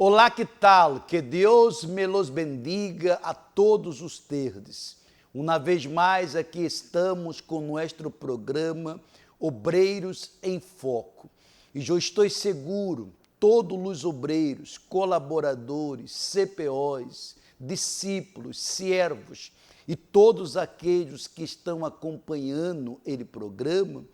Olá, que tal? Que Deus me los bendiga a todos ustedes. Uma vez mais aqui estamos com nosso programa Obreiros em Foco. E eu estou seguro, todos os obreiros, colaboradores, CPOs, discípulos, servos e todos aqueles que estão acompanhando ele programa,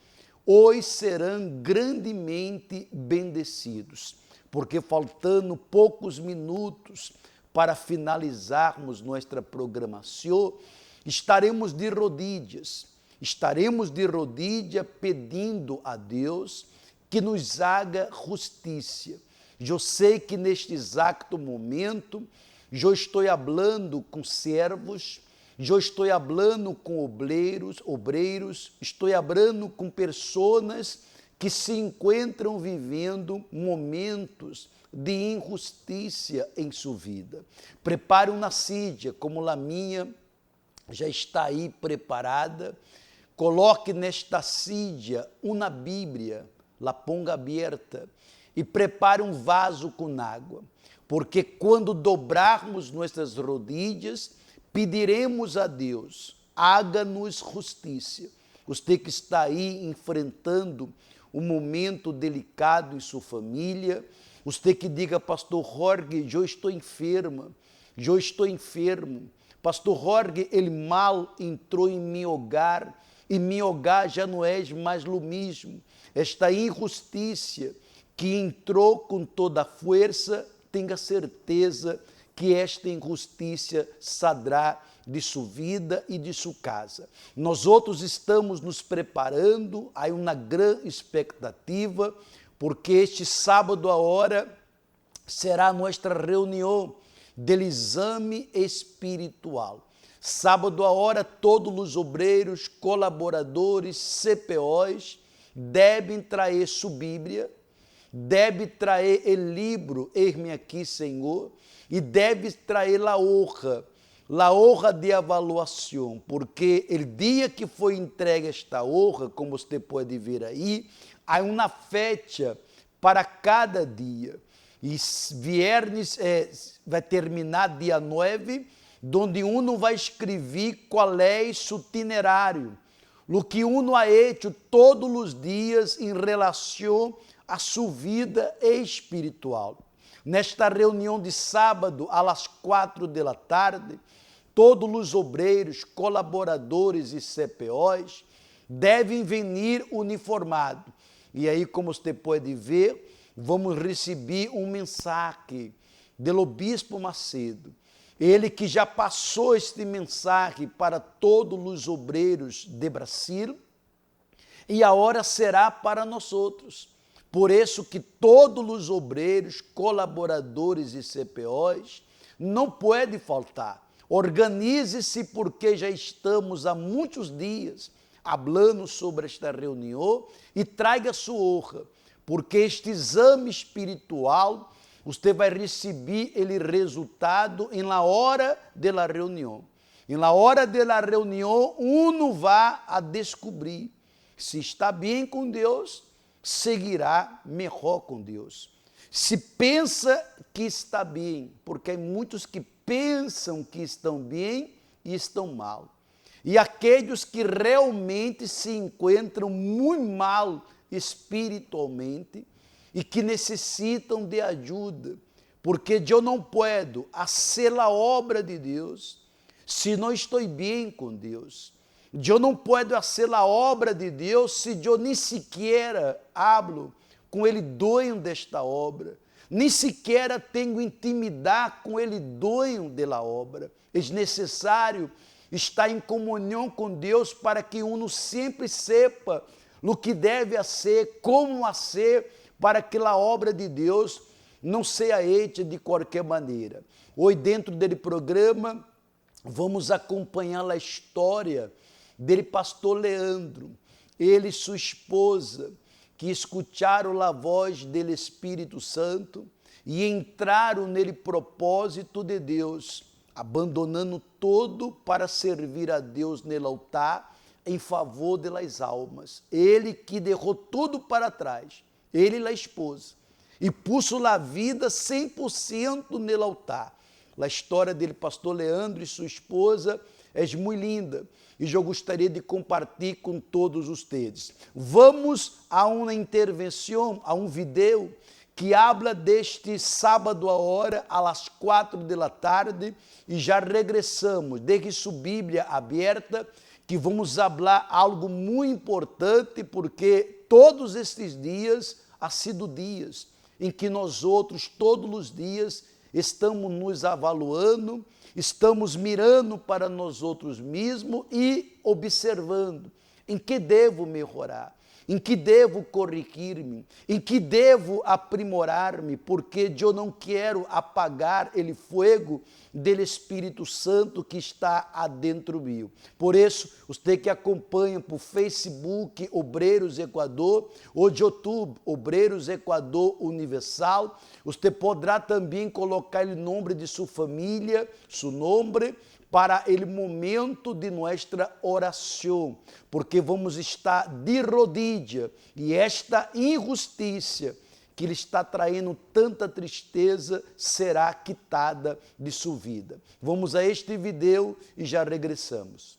hoje serão grandemente bendecidos, porque faltando poucos minutos para finalizarmos nossa programação, estaremos de rodilhas pedindo a Deus que nos haga justiça. Eu sei que neste exato momento, eu estou falando com servos, eu estou falando com obreiros, estou falando com pessoas que se encontram vivendo momentos de injustiça em sua vida. Prepare uma sídia, como a minha já está aí preparada. Coloque nesta sídia uma Bíblia, la ponga aberta e prepare um vaso com água, porque quando dobrarmos nossas rodilhas, pediremos a Deus, haga-nos justiça. Você que está aí enfrentando um momento delicado em sua família, você que diga, pastor Jorge, eu estou enfermo, pastor Jorge, ele mal entrou em meu hogar, e meu hogar já não é mais o mesmo, esta injustiça que entrou com toda a força, tenha certeza que esta injustiça sairá de sua vida e de sua casa. Nós outros estamos nos preparando, há uma grande expectativa, porque este sábado a hora será nossa reunião do exame espiritual. Sábado a hora, todos os obreiros, colaboradores, CPOs, devem trazer sua Bíblia, deve trazer o livro Eis-me aqui, Senhor, e deve trazer a honra de avaliação, porque o dia que foi entregue esta honra, como você pode ver aí, há uma fecha para cada dia. E viernes vai terminar dia 9, onde uno vai escrever qual é seu itinerário, o que uno ha hecho todos os dias em relação à sua vida espiritual. Nesta reunião de sábado, às 4 da tarde, todos os obreiros, colaboradores e CPOs devem vir uniformados. E aí, como você pode ver, vamos receber um mensagem do Bispo Macedo. Ele que já passou este mensagem para todos os obreiros de Brasil, e agora será para nós outros. Por isso que todos os obreiros, colaboradores e CPOs não podem faltar. Organize-se, porque já estamos há muitos dias falando sobre esta reunião, e traga sua honra, porque este exame espiritual você vai receber ele resultado em la hora de la reunião. Em la hora de la reunião, uno vai a descobrir se está bem com Deus, seguirá melhor com Deus. Se pensa que está bem, porque há muitos que pensam que estão bem e estão mal. E aqueles que realmente se encontram muito mal espiritualmente e que necessitam de ajuda, porque eu não posso fazer a obra de Deus se não estou bem com Deus. Eu não posso fazer a obra de Deus se eu nem sequer hablo com ele dono desta obra, nem sequer tenho intimidade com ele dono da obra. É necessário estar em comunhão com Deus para que uno sempre sepa o que deve ser, como ser, para que a obra de Deus não seja feita de qualquer maneira. Hoje, dentro dele programa, vamos acompanhar a história dele pastor Leandro, ele e sua esposa, que escutaram a voz do Espírito Santo e entraram nele propósito de Deus, abandonando todo para servir a Deus no altar em favor das almas. Ele que deixou tudo para trás, ele e a esposa, e puso a vida 100% no altar. A história dele, pastor Leandro e sua esposa, é muito linda e eu gostaria de compartilhar com todos vocês. Vamos a uma intervenção, a um vídeo que habla deste sábado agora, às 4 da tarde, e já regressamos. Deixe sua Bíblia aberta, que vamos falar algo muito importante, porque todos estes dias há sido dias em que nós outros, todos os dias, estamos nos avaliando, estamos mirando para nós outros mesmos e observando em que devo melhorar, em que devo corrigir-me, em que devo aprimorar-me, porque eu não quero apagar o fogo do Espírito Santo que está adentro meu. Por isso, você que acompanha por Facebook Obreiros Equador ou de YouTube Obreiros Equador Universal, você poderá também colocar o nome de sua família, seu nome, para o momento de nossa oração, porque vamos estar de rodilha e esta injustiça que lhe está traindo tanta tristeza será quitada de sua vida. Vamos a este vídeo e já regressamos.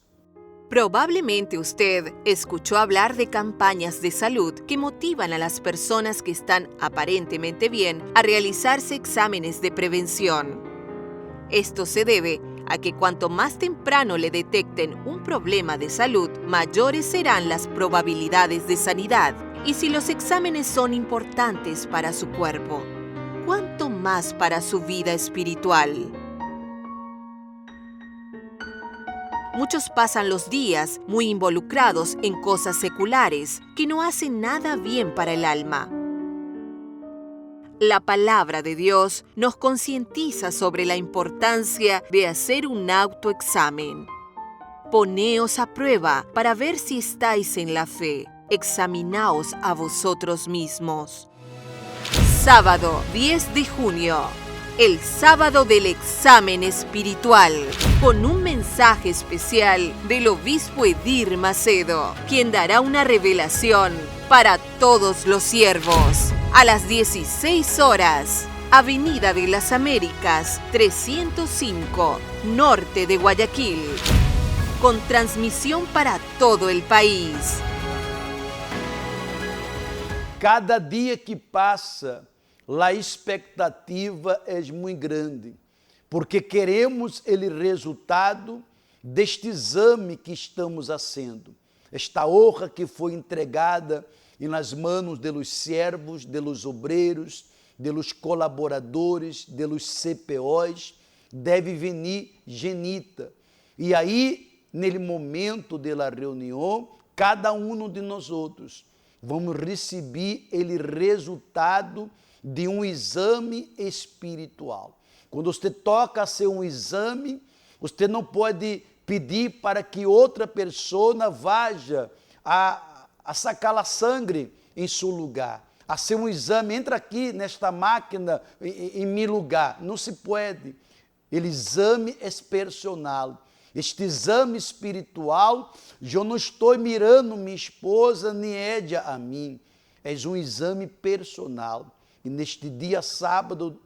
Probablemente usted escuchó hablar de campañas de salud que motivan a las personas que están aparentemente bien a realizarse exámenes de prevención. Esto se debe a que cuanto más temprano le detecten un problema de salud, mayores serán las probabilidades de sanidad. Y si los exámenes son importantes para su cuerpo, ¿cuánto más para su vida espiritual? Muchos pasan los días muy involucrados en cosas seculares que no hacen nada bien para el alma. La palabra de Dios nos concientiza sobre la importancia de hacer un autoexamen. Poneos a prueba para ver si estáis en la fe. Examinaos a vosotros mismos. Sábado 10 de junio. El sábado del examen espiritual, con un mensaje especial del obispo Edir Macedo, quien dará una revelación para todos los siervos. A las 16 horas, Avenida de las Américas, 305, norte de Guayaquil, con transmisión para todo el país. Cada dia que passa, a expectativa é muito grande, porque queremos o resultado deste exame que estamos fazendo. Esta honra que foi entregada nas mãos dos servos, dos obreiros, dos colaboradores, dos CPOs, deve vir genita. E aí, no momento da reunião, cada um de nós outros vamos receber o resultado de um exame espiritual. Quando você toca a ser um exame, você não pode pedir para que outra pessoa vá a sacar a sangue em seu lugar, a ser um exame, entra aqui nesta máquina em meu lugar. Não se pode. O exame é personal. Este exame espiritual, eu não estou mirando minha esposa nem Édia a mim. É um exame personal. E neste dia sábado,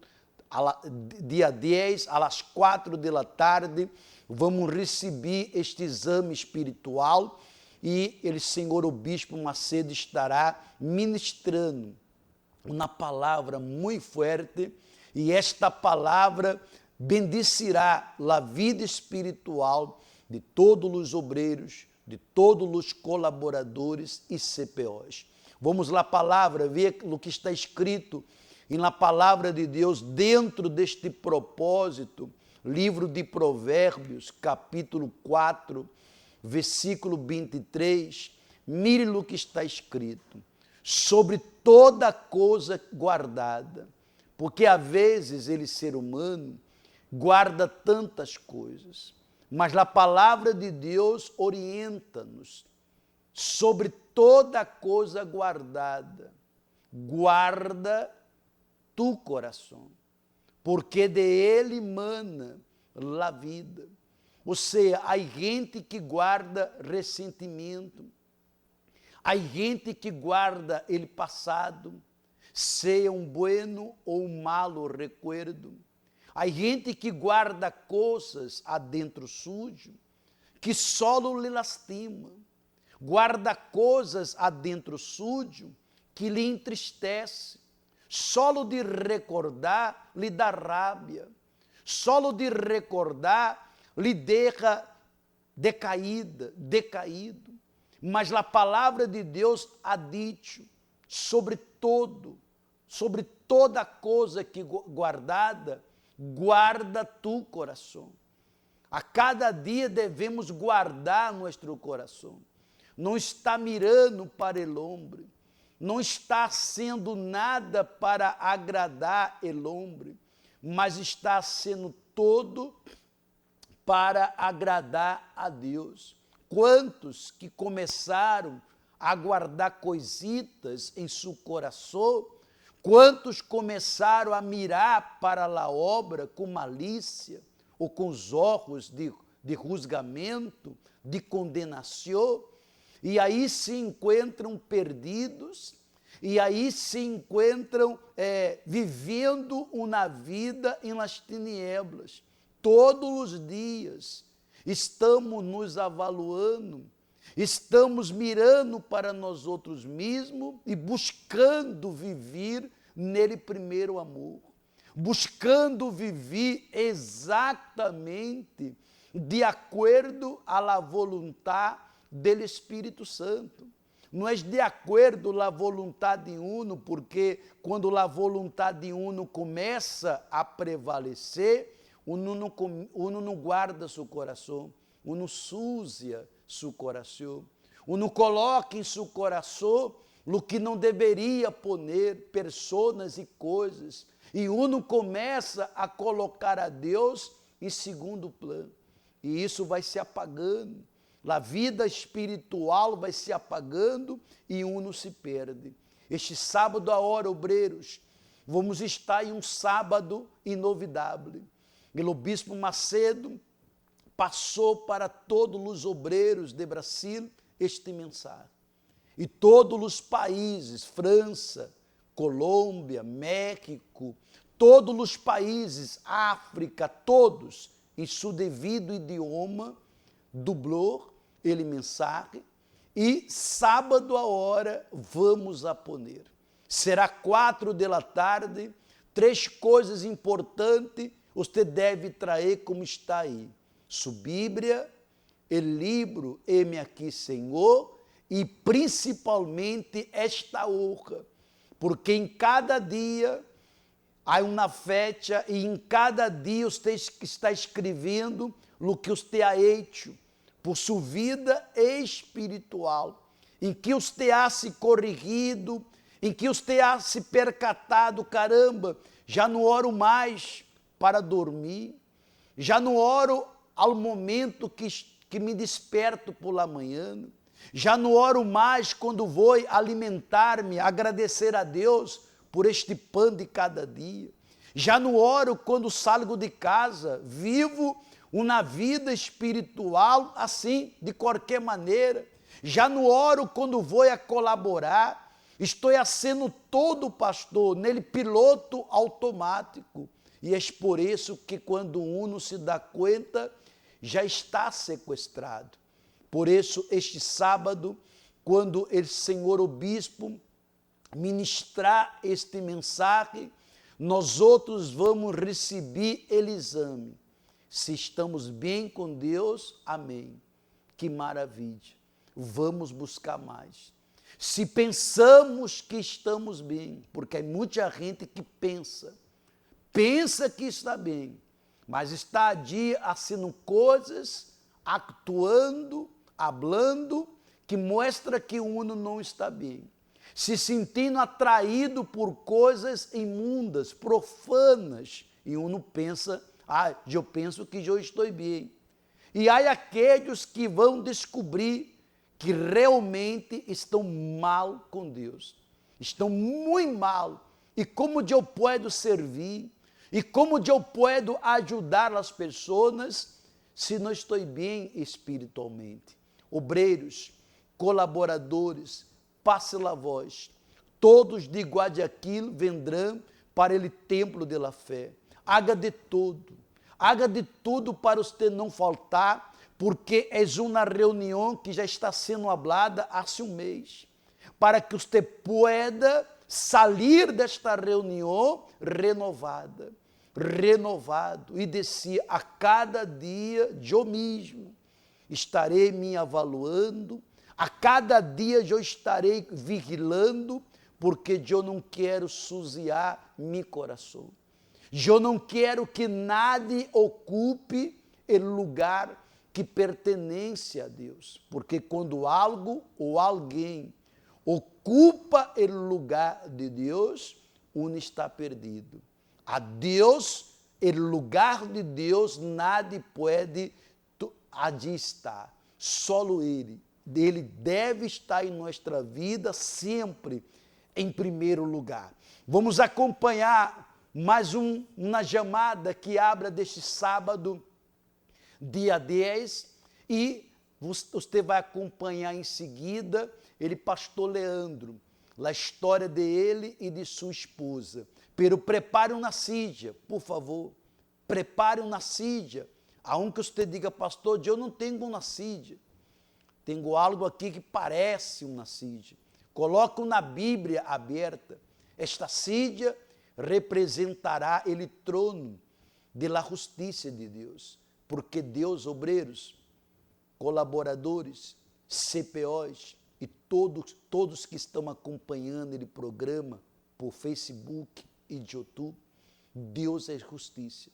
dia 10, às 4 da tarde, vamos receber este exame espiritual e o senhor Obispo Macedo estará ministrando uma palavra muito forte e esta palavra bendecirá a vida espiritual de todos os obreiros, de todos os colaboradores e CPOs. Vamos lá, palavra, ver o que está escrito e na palavra de Deus dentro deste propósito, livro de Provérbios, capítulo 4, versículo 23, mire o que está escrito, sobre toda coisa guardada, porque às vezes ele, ser humano, guarda tantas coisas, mas a palavra de Deus orienta-nos sobre toda coisa guardada. Guarda tu coração, porque de ele mana a vida. Ou seja, há gente que guarda ressentimento, há gente que guarda ele passado, seja um bueno ou um malo recuerdo. Há gente que guarda coisas adentro sujo, que solo lhe lastima. Guarda coisas adentro sujo, que lhe entristece. Solo de recordar lhe dá rábia. Solo de recordar lhe deixa decaído. Mas a palavra de Deus ha dicho sobre toda coisa que guardada, guarda tu coração. A cada dia devemos guardar nosso coração. Não está mirando para o homem, não está sendo nada para agradar o homem, mas está sendo todo para agradar a Deus. Quantos que começaram a guardar coisitas em seu coração, quantos começaram a mirar para a obra com malícia, ou com os olhos de julgamento, de condenação, e aí se encontram perdidos, e aí se encontram vivendo uma vida em las tinieblas. Todos os dias estamos nos avaliando, estamos mirando para nós outros mesmos e buscando viver nele primeiro amor, buscando viver exatamente de acordo à vontade do Espírito Santo. Não é de acordo à vontade de uno, porque quando a vontade de uno começa a prevalecer, uno não guarda seu coração, uno suja seu coração, uno coloca em seu coração o que não deveria poner, pessoas e coisas, e uno começa a colocar a Deus em segundo plano, e isso vai se apagando, a vida espiritual vai se apagando e uno se perde. Este sábado agora, obreiros, vamos estar em um sábado inovidável. O bispo Macedo passou para todos os obreiros de Brasil este mensagem. E todos os países, França, Colômbia, México, todos os países, África, todos, em seu devido idioma, dublou ele mensagem, e sábado a hora vamos a poner. Será 4 da tarde, 3 coisas importantes você deve trazer como está aí. Sua Bíblia, o livro Heme Aqui Senhor, e principalmente esta hoja, porque em cada dia há uma fecha e em cada dia você está escrevendo o que você ha hecho por sua vida espiritual, em que você ha se corrigido, em que você ha se percatado, caramba, já não oro mais para dormir, já não oro ao momento que me desperto pela manhã, já não oro mais quando vou alimentar-me, agradecer a Deus por este pão de cada dia, já não oro quando salgo de casa, vivo uma vida espiritual assim, de qualquer maneira, já não oro quando vou a colaborar, estou sendo todo pastor, nele piloto automático, e é por isso que quando uno se dá conta, já está sequestrado. Por isso, este sábado, quando o senhor o bispo ministrar este mensagem, nós outros vamos receber o exame. Se estamos bem com Deus, amém. Que maravilha. Vamos buscar mais. Se pensamos que estamos bem, porque há muita gente que pensa que está bem, mas está dia fazendo coisas, actuando, hablando, que mostra que o uno não está bem. Se sentindo atraído por coisas imundas, profanas, e uno pensa, eu penso que eu estou bem. E há aqueles que vão descobrir que realmente estão mal com Deus, estão muito mal. E como eu posso servir? E como eu posso ajudar as pessoas se não estou bem espiritualmente? Obreiros, colaboradores, passe a voz. todos de Guayaquil vendrão para o templo da fé. Haga de tudo para você não faltar, porque é uma reunião que já está sendo hablada há um mês, para que você pueda sair desta reunião renovado, e dizer a cada dia, eu mesmo estarei me avaliando, a cada dia eu estarei vigilando, porque eu não quero suziar meu coração. Eu não quero que nada ocupe o lugar que pertence a Deus, porque quando algo ou alguém ocupa o lugar de Deus, está perdido. A Deus, o lugar de Deus, nada pode ali estar, só Ele. Ele deve estar em nossa vida sempre em primeiro lugar. Vamos acompanhar mais uma chamada que abra deste sábado, dia 10, e você vai acompanhar em seguida ele, pastor Leandro, a história dele e de sua esposa. Pero prepare uma sídia, por favor, prepare uma sídia, aunque você diga, pastor, eu não tenho uma sídia, tenho algo aqui que parece uma sídia. Coloco na Bíblia aberta. Esta sídia representará o trono da justiça de Deus, porque Deus, obreiros, colaboradores, CPOs e todos que estão acompanhando o programa por Facebook e YouTube, Deus é justiça.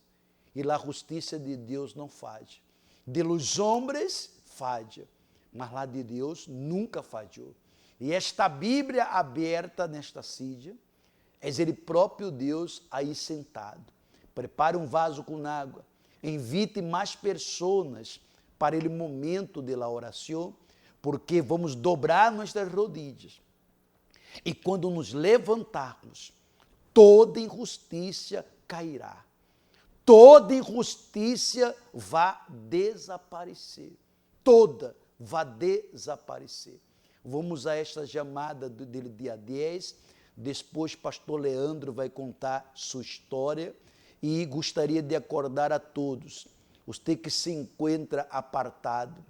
E a justiça de Deus não falha. De los homens falha, mas lá de Deus nunca falhou. E esta Bíblia aberta nesta sídia, é o próprio Deus aí sentado. Prepare um vaso com água, invite mais pessoas para o momento da oração, porque vamos dobrar nossas rodilhas. E quando nos levantarmos, toda injustiça cairá. Toda injustiça vai desaparecer. Toda vai desaparecer. Vamos a esta chamada do dia 10, depois pastor Leandro vai contar sua história e gostaria de acordar a todos, você que se encontra apartado,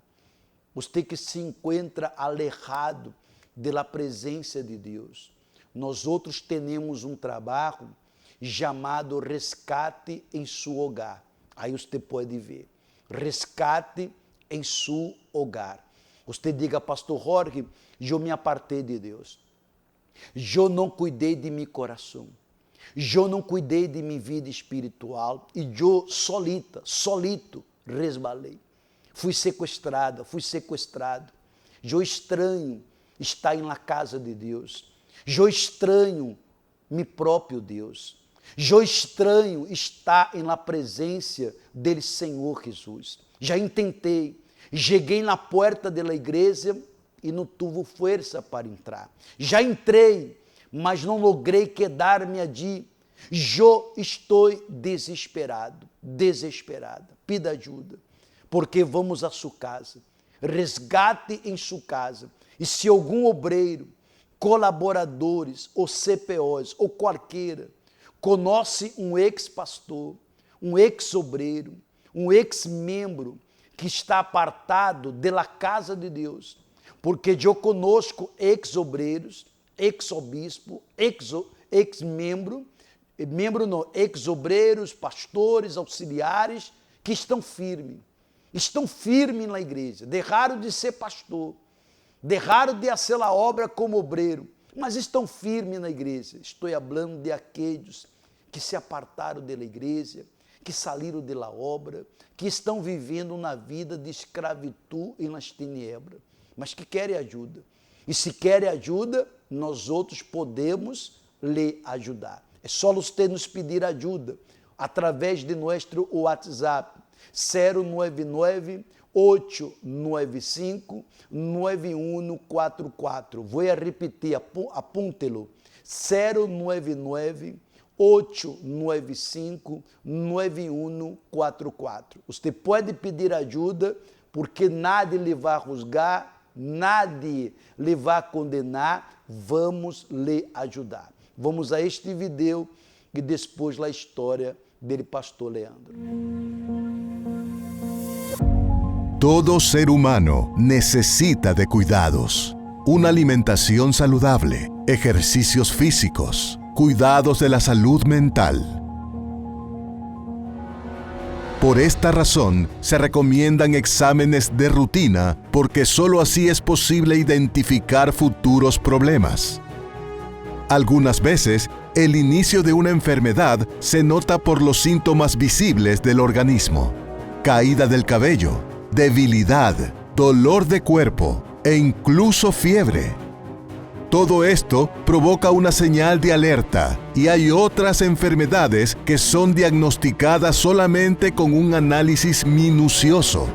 você que se encontra alejado da presença de Deus. Nós outros temos um trabalho chamado resgate em seu hogar. Aí você pode ver, resgate em seu hogar. Você diga, pastor Jorge, eu me apartei de Deus. Eu não cuidei de meu coração. Eu não cuidei de minha vida espiritual. E eu solito, resbalei. Fui sequestrado. Eu estranho estar na casa de Deus. Eu estranho meu próprio Deus. Eu estranho estar na presença dele, Senhor Jesus. Já intentei. Cheguei na porta da igreja e não tive força para entrar. Já entrei, mas não logrei quedar-me ali. Eu estou desesperada. Pida ajuda, porque vamos à sua casa. Resgate em sua casa. E se algum obreiro, colaboradores, ou CPOs, ou qualquer, conhece um ex-pastor, um ex-obreiro, um ex-membro, que está apartado da casa de Deus, porque eu conosco ex-obreiros, ex-obispo, ex-membro, ex-obreiros, pastores, auxiliares, que estão firmes na igreja, deixaram de ser pastor, deixaram de fazer a obra como obreiro, mas estão firmes na igreja. Estou falando de aqueles que se apartaram da igreja, que saíram da obra, que estão vivendo na vida de escravidão e nas tiniebras, mas que querem ajuda. E se querem ajuda, nós outros podemos lhe ajudar. É só você nos pedir ajuda através de nosso WhatsApp 099-895-9144. Vou repetir, apúntelo. 099-895-9144. Você pode pedir ajuda, porque nada lhe vai juzgar nadie lhe vai condenar, vamos lhe ajudar. Vamos a este vídeo e depois a história dele pastor Leandro. Todo ser humano necesita de cuidados. Una alimentación saludable, ejercicios físicos, cuidados de la salud mental. Por esta razón, se recomiendan exámenes de rutina porque solo así es posible identificar futuros problemas. Algunas veces, el inicio de una enfermedad se nota por los síntomas visibles del organismo: caída del cabello, debilidad, dolor de cuerpo e incluso fiebre. Todo esto provoca una señal de alerta y hay otras enfermedades que son diagnosticadas solamente con un análisis minucioso.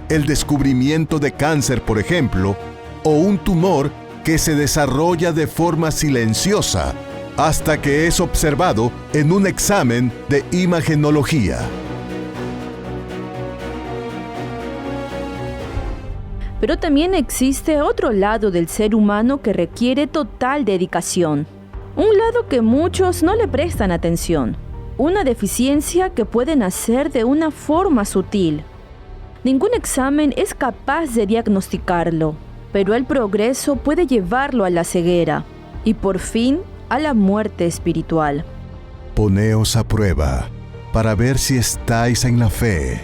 El descubrimiento de cáncer, por ejemplo, o un tumor que se desarrolla de forma silenciosa hasta que es observado en un examen de imagenología. Pero también existe otro lado del ser humano que requiere total dedicación. Un lado que muchos no le prestan atención. Una deficiencia que puede nacer de una forma sutil. Ningún examen es capaz de diagnosticarlo, pero el progreso puede llevarlo a la ceguera y por fin a la muerte espiritual. Poneos a prueba para ver si estáis en la fe.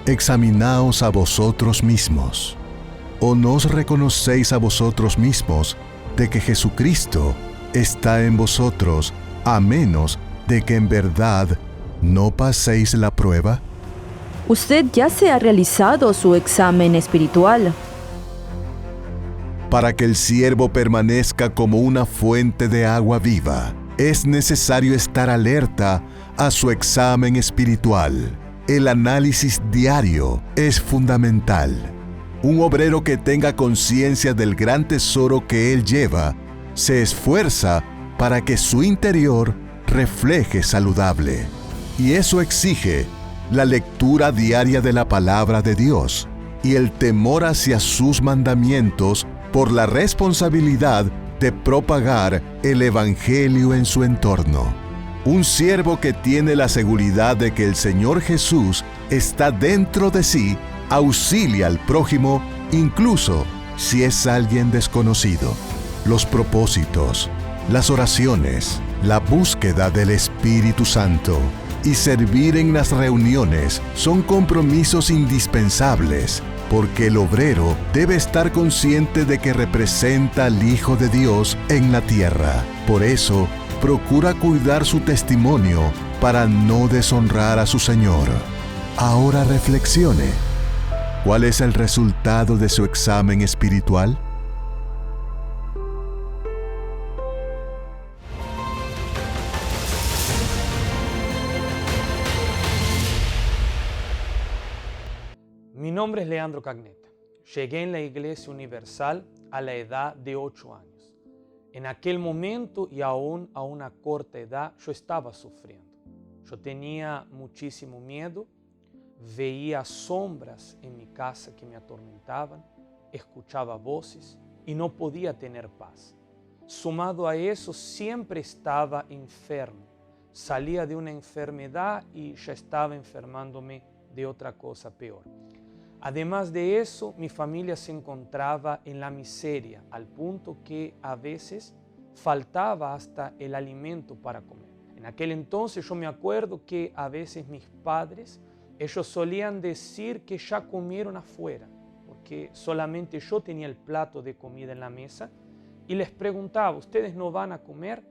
Examinaos a vosotros mismos. ¿O no os reconocéis a vosotros mismos de que Jesucristo está en vosotros, a menos de que en verdad no paséis la prueba? Usted ya se ha realizado su examen espiritual. Para que el siervo permanezca como una fuente de agua viva, es necesario estar alerta a su examen espiritual. El análisis diario es fundamental. Un obrero que tenga conciencia del gran tesoro que él lleva, se esfuerza para que su interior refleje saludable. Y eso exige la lectura diaria de la palabra de Dios y el temor hacia sus mandamientos por la responsabilidad de propagar el Evangelio en su entorno. Un siervo que tiene la seguridad de que el Señor Jesús está dentro de sí, auxilia al prójimo, incluso si es alguien desconocido. Los propósitos, las oraciones, la búsqueda del Espíritu Santo y servir en las reuniones son compromisos indispensables, porque el obrero debe estar consciente de que representa al Hijo de Dios en la tierra. Por eso, procura cuidar su testimonio para no deshonrar a su Señor. Ahora reflexione. ¿Cuál es el resultado de su examen espiritual? Mi nombre es Leandro Cagnetta. Llegué en la Iglesia Universal a la edad de 8 años. En aquel momento y aún a una corta edad yo estaba sufriendo. Yo tenía muchísimo miedo. Veía sombras en mi casa que me atormentaban, escuchaba voces y no podía tener paz. Sumado a eso, siempre estaba enfermo. Salía de una enfermedad y ya estaba enfermándome de otra cosa peor. Además de eso, mi familia se encontraba en la miseria, al punto que a veces faltaba hasta el alimento para comer. En aquel entonces yo me acuerdo que a veces mis padres ellos solían decir que ya comieron afuera, porque solamente yo tenía el plato de comida en la mesa y les preguntaba, ¿ustedes no van a comer?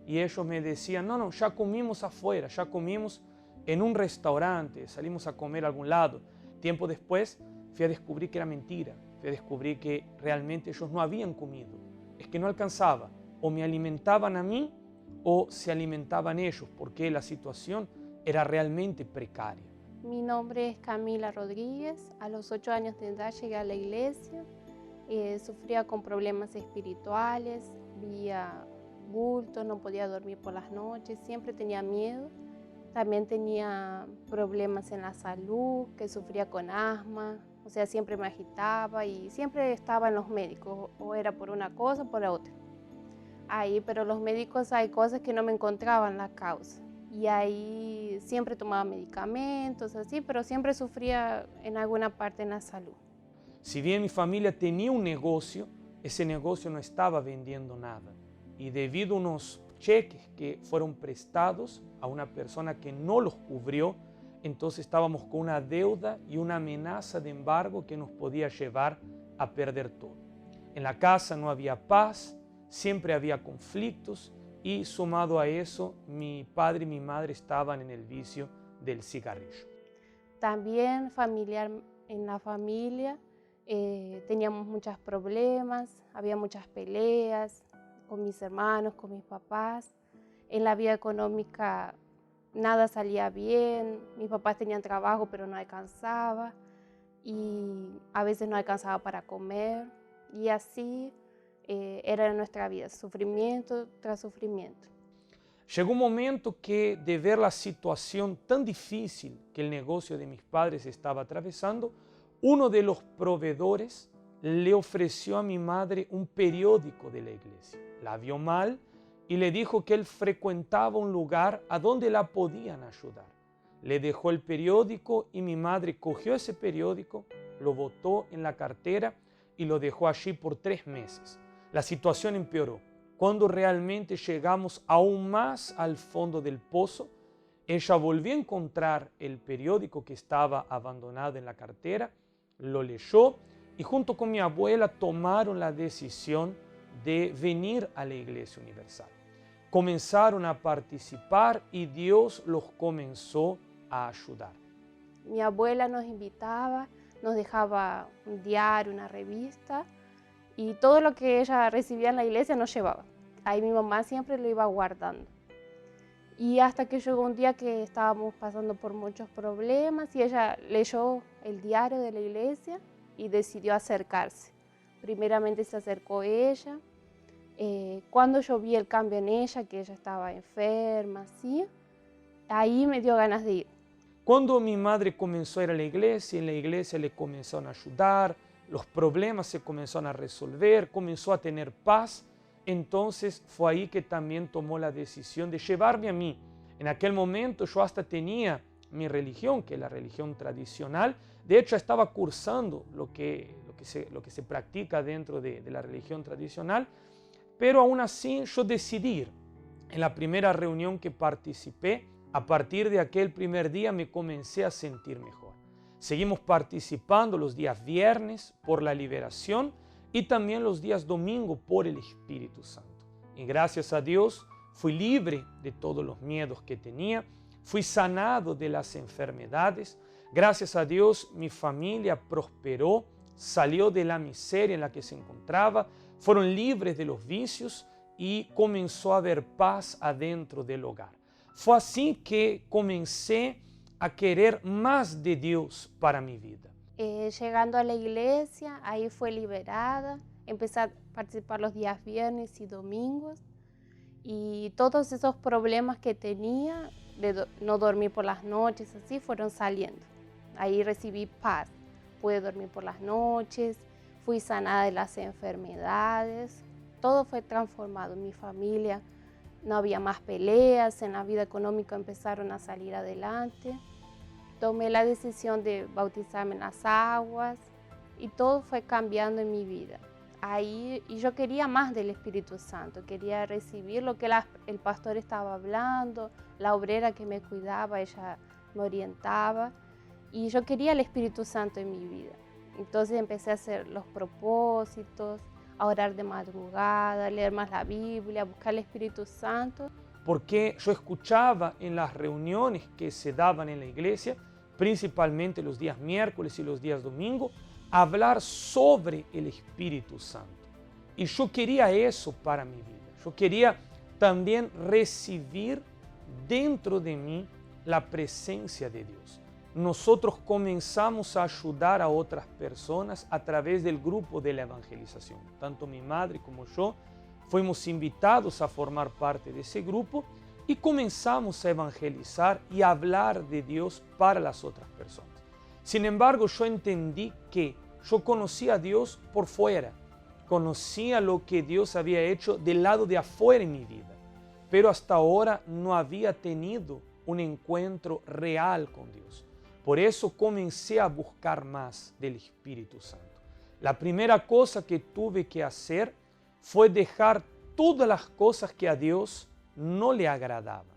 Y ellos me decían, no, ya comimos afuera, ya comimos en un restaurante, salimos a comer a algún lado. Tiempo después fui a descubrir que era mentira, fui a descubrir que realmente ellos no habían comido, es que no alcanzaba, o me alimentaban a mí o se alimentaban ellos, porque la situación era realmente precaria. Mi nombre es Camila Rodríguez. A los 8 años de edad llegué a la iglesia. Sufría con problemas espirituales, veía bultos, no podía dormir por las noches, siempre tenía miedo. También tenía problemas en la salud, que sufría con asma, O sea, siempre me agitaba y siempre estaba en los médicos, o era por una cosa o por la otra. Ahí, pero los médicos hay cosas que no me encontraban la causa. Y ahí siempre tomaba medicamentos, así, pero siempre sufría en alguna parte en la salud. Si bien mi familia tenía un negocio, ese negocio no estaba vendiendo nada. Y debido a unos cheques que fueron prestados a una persona que no los cubrió, entonces estábamos con una deuda y una amenaza de embargo que nos podía llevar a perder todo. En la casa no había paz, siempre había conflictos y sumado a eso, mi padre y mi madre estaban en el vicio del cigarrillo. También en la familia teníamos muchos problemas, había muchas peleas con mis hermanos, con mis papás. En la vida económica nada salía bien, mis papás tenían trabajo pero no alcanzaba y a veces no alcanzaba para comer y así era nuestra vida, sufrimiento tras sufrimiento. Llegó un momento que de ver la situación tan difícil que el negocio de mis padres estaba atravesando, uno de los proveedores le ofreció a mi madre un periódico de la iglesia. La vio mal y le dijo que él frecuentaba un lugar a donde la podían ayudar. Le dejó el periódico y mi madre cogió ese periódico, lo botó en la cartera y lo dejó allí por 3 meses. La situación empeoró. Cuando realmente llegamos aún más al fondo del pozo, ella volvió a encontrar el periódico que estaba abandonado en la cartera, lo leyó y junto con mi abuela tomaron la decisión de venir a la Iglesia Universal. Comenzaron a participar y Dios los comenzó a ayudar. Mi abuela nos invitaba, nos dejaba un diario, una revista y todo lo que ella recibía en la iglesia nos llevaba. Ahí mi mamá siempre lo iba guardando. Y hasta que llegó un día que estábamos pasando por muchos problemas y ella leyó el diario de la iglesia y decidió acercarse. Primeramente se acercó ella. Cuando yo vi el cambio en ella, que ella estaba enferma, ¿sí? Ahí me dio ganas de ir. Cuando mi madre comenzó a ir a la iglesia, en la iglesia le comenzaron a ayudar, los problemas se comenzaron a resolver, comenzó a tener paz, entonces fue ahí que también tomó la decisión de llevarme a mí. En aquel momento yo hasta tenía mi religión, que es la religión tradicional, de hecho estaba cursando lo que se practica dentro de la religión tradicional, pero aún así yo decidí ir. En la primera reunión que participé, a partir de aquel primer día me comencé a sentir mejor. Seguimos participando los días viernes por la liberación y también los días domingo por el Espíritu Santo. Y gracias a Dios fui libre de todos los miedos que tenía, fui sanado de las enfermedades. Gracias a Dios mi familia prosperó, salió de la miseria en la que se encontraba, fueron libres de los vicios y comenzó a haber paz adentro del hogar. Fue así que comencé a querer más de Dios para mi vida. Llegando a la iglesia, ahí fue liberada, empecé a participar los días viernes y domingos y todos esos problemas que tenía de no dormir por las noches, así fueron saliendo. Ahí recibí paz, pude dormir por las noches, fui sanada de las enfermedades, todo fue transformado en mi familia. No había más peleas, en la vida económica empezaron a salir adelante. Tomé la decisión de bautizarme en las aguas y todo fue cambiando en mi vida. Ahí, y yo quería más del Espíritu Santo, quería recibir lo que el pastor estaba hablando, la obrera que me cuidaba, ella me orientaba y yo quería el Espíritu Santo en mi vida. Entonces empecé a hacer los propósitos, a orar de madrugada, a leer más la Biblia, a buscar el Espíritu Santo. Porque yo escuchaba en las reuniones que se daban en la iglesia, principalmente los días miércoles y los días domingo, hablar sobre el Espíritu Santo. Y yo quería eso para mi vida. Yo quería también recibir dentro de mí la presencia de Dios. Nosotros comenzamos a ayudar a otras personas a través del grupo de la evangelización. Tanto mi madre como yo fuimos invitados a formar parte de ese grupo y comenzamos a evangelizar y a hablar de Dios para las otras personas. Sin embargo, yo entendí que yo conocía a Dios por fuera, conocía lo que Dios había hecho del lado de afuera en mi vida, pero hasta ahora no había tenido un encuentro real con Dios. Por eso comencé a buscar más del Espíritu Santo. La primera cosa que tuve que hacer fue dejar todas las cosas que a Dios no le agradaban.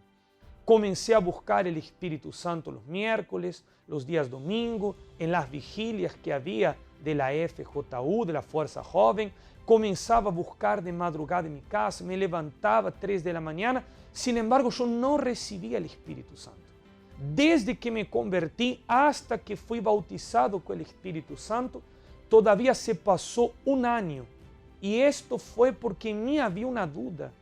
Comencé a buscar el Espíritu Santo los miércoles, los días domingo, en las vigilias que había de la FJU, de la Fuerza Joven. Comenzaba a buscar de madrugada en mi casa, me levantaba a 3 de la mañana. Sin embargo, yo no recibía el Espíritu Santo. Desde que me convertí hasta que fui bautizado con el Espíritu Santo, todavía se pasó un año. Y esto fue porque en mí había una duda.